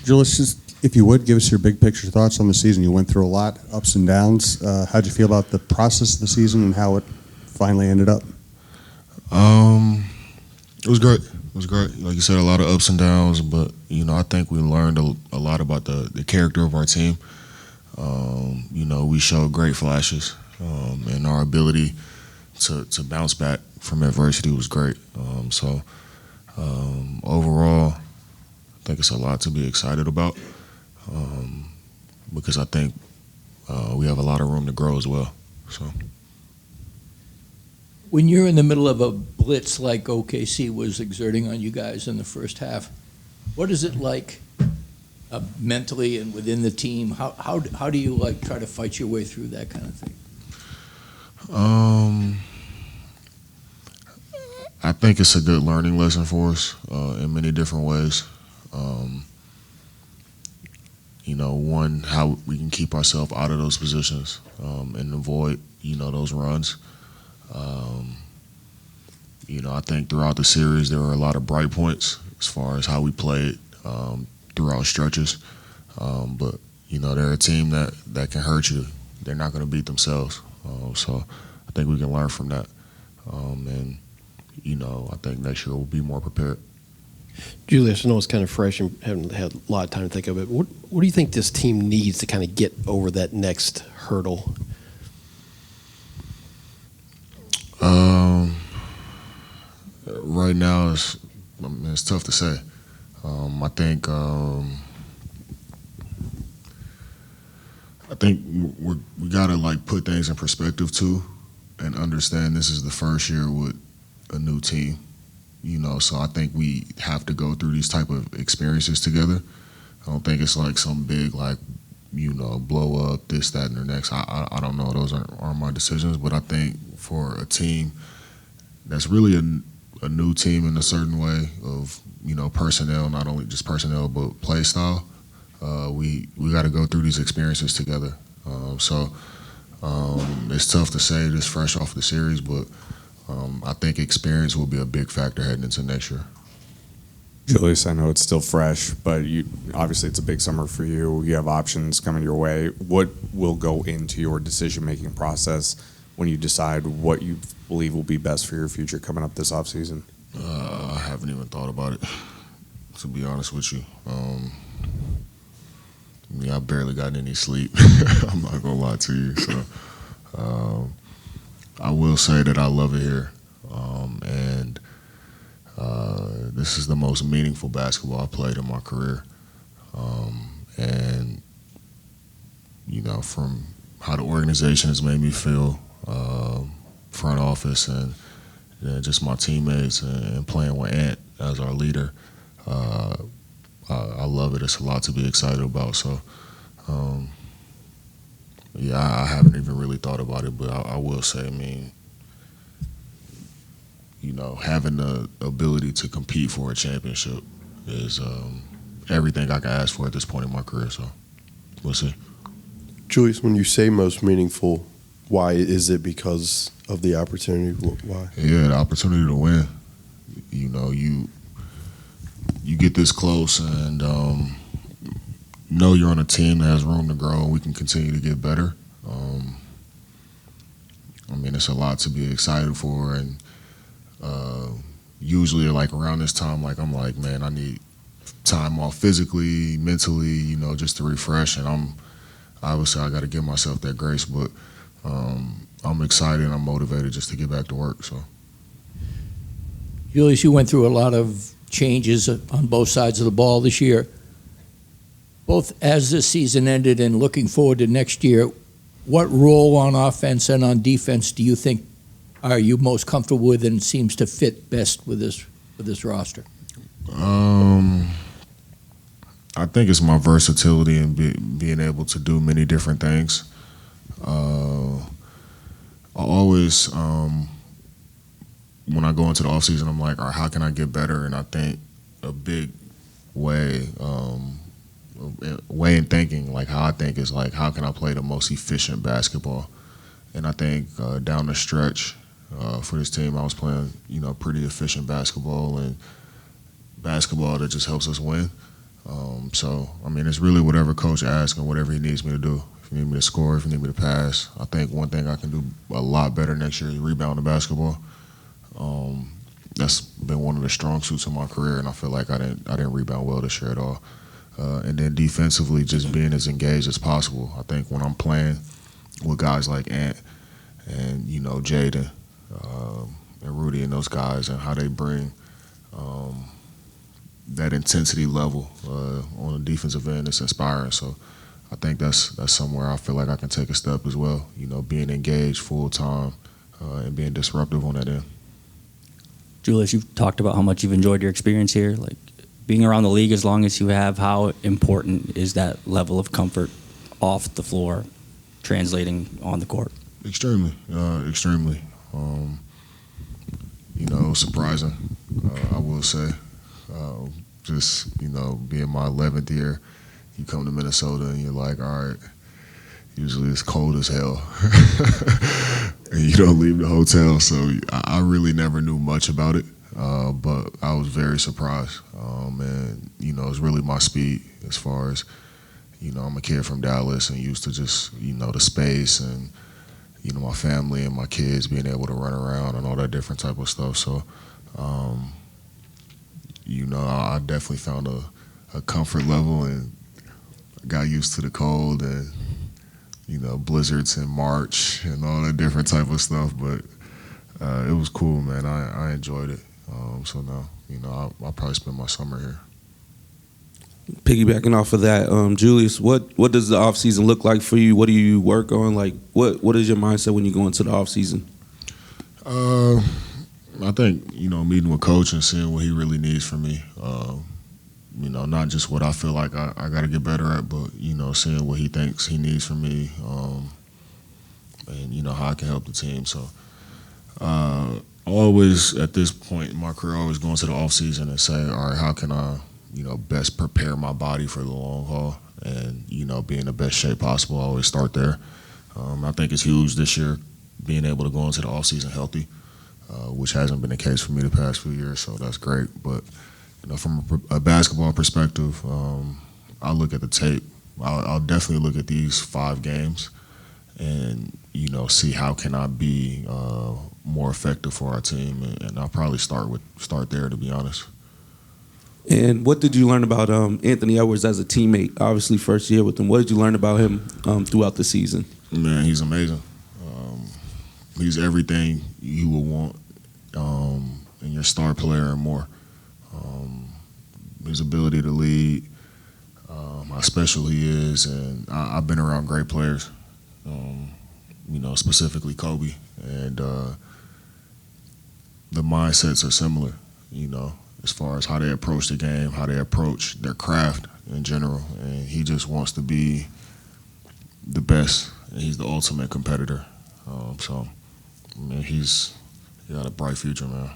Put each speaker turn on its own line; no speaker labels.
Julius, just if you would, give us your big picture thoughts on the season. You went through a lot, ups and downs. How'd you feel about the process of the season and how it finally ended up?
It was great. It was great. Like you said, a lot of ups and downs, but, I think we learned a lot about the character of our team. We showed great flashes, and our ability to bounce back from adversity was great. Overall, I think it's a lot to be excited about, because I think we have a lot of room to grow as well. So.
When you're in the middle of a blitz like OKC was exerting on you guys in the first half, what is it like mentally and within the team? How do you try to fight your way through that kind of thing?
I think it's a good learning lesson for us in many different ways. One, how we can keep ourselves out of those positions and avoid, those runs. I think throughout the series there were a lot of bright points as far as how we played throughout stretches. But they're a team that can hurt you. They're not going to beat themselves. So I think we can learn from that. And I think next year we'll be more prepared.
Julius, I know it's kind of fresh and haven't had a lot of time to think of it. What do you think this team needs to kind of get over that next hurdle?
Right now, it's tough to say. I think we gotta put things in perspective too, and understand this is the first year with a new team. So I think we have to go through these type of experiences together. I don't think it's some big blow up this, that, and the next. I don't know. Those aren't my decisions, but I think for a team that's really a new team in a certain way of personnel, not only just personnel but play style, we got to go through these experiences together. It's tough to say this fresh off the series, but I think experience will be a big factor heading into next year.
Julius, I know it's still fresh, but obviously it's a big summer for you. You have options coming your way. What will go into your decision-making process when you decide what you believe will be best for your future coming up this offseason?
I haven't even thought about it, to be honest with you. I've barely gotten any sleep. I'm not going to lie to you. So I will say that I love it here. And this is the most meaningful basketball I played in my career. And, from how the organization has made me feel, front office and just my teammates and playing with Ant as our leader, I love it. It's a lot to be excited about. So, I haven't even really thought about it, but I will say, having the ability to compete for a championship is everything I can ask for at this point in my career. So, we'll see.
Julius, when you say most meaningful, why is it because of the opportunity? Why?
Yeah, the opportunity to win. You get this close and know you're on a team that has room to grow and we can continue to get better. It's a lot to be excited for, and usually around this time, man, I need time off physically, mentally, just to refresh, and obviously I got to give myself that grace, but I'm excited and I'm motivated just to get back to work. So,
Julius, you went through a lot of changes on both sides of the ball this year. Both as this season ended and looking forward to next year, what role on offense and on defense do you think are you most comfortable with and seems to fit best with this roster?
I think it's my versatility and being able to do many different things. I always, when I go into the offseason, I'm like, all right, how can I get better? And I think a big way in thinking, how I think is how can I play the most efficient basketball? And I think down the stretch for this team, I was playing, pretty efficient basketball and basketball that just helps us win. So, I mean, it's really whatever coach asks and whatever he needs me to do. If you need me to score, if you need me to pass. I think one thing I can do a lot better next year is rebound the basketball. That's been one of the strong suits of my career, and I feel like I didn't rebound well this year at all. And then defensively, just being as engaged as possible. I think when I'm playing with guys like Ant and Jaden and Rudy and those guys, and how they bring that intensity level on the defensive end, it's inspiring. So I think that's somewhere I feel like I can take a step as well. Being engaged full time and being disruptive on that end.
Julius, you've talked about how much you've enjoyed your experience here. Like being around the league as long as you have, how important is that level of comfort off the floor, translating on the court?
Extremely. It was surprising, I will say. Just being my 11th year, you come to Minnesota and you're like, all right, usually it's cold as hell. And you don't leave the hotel, so I really never knew much about it, but I was very surprised. And, it's really my speed as far as, I'm a kid from Dallas and used to just, the space and, my family and my kids being able to run around and all that different type of stuff. So, I definitely found a comfort level and got used to the cold and, blizzards in March and all that different type of stuff. But it was cool, man. I enjoyed it. So now, I'll probably spend my summer here.
Piggybacking off of that, Julius, what does the off season look like for you? What do you work on? Like, what is your mindset when you go into the off season?
I think meeting with coach and seeing what he really needs from me. Not just what I feel like I got to get better at, but seeing what he thinks he needs from me, and how I can help the team. So, always at this point in my career, always going to the off season and say, all right, how can I best prepare my body for the long haul and, be in the best shape possible. I always start there. I think it's huge this year being able to go into the offseason healthy, which hasn't been the case for me the past few years, so that's great. But, from a basketball perspective, I look at the tape. I'll definitely look at these 5 games and, see how can I be more effective for our team. And I'll probably start there, to be honest.
And what did you learn about Anthony Edwards as a teammate? Obviously, first year with him. What did you learn about him throughout the season?
Man, he's amazing. He's everything you would want in your star player and more. His ability to lead, how special he is, and I've been around great players, specifically Kobe, and the mindsets are similar, as far as how they approach the game, how they approach their craft in general. And he just wants to be the best, and he's the ultimate competitor. So, man, he's got a bright future, man.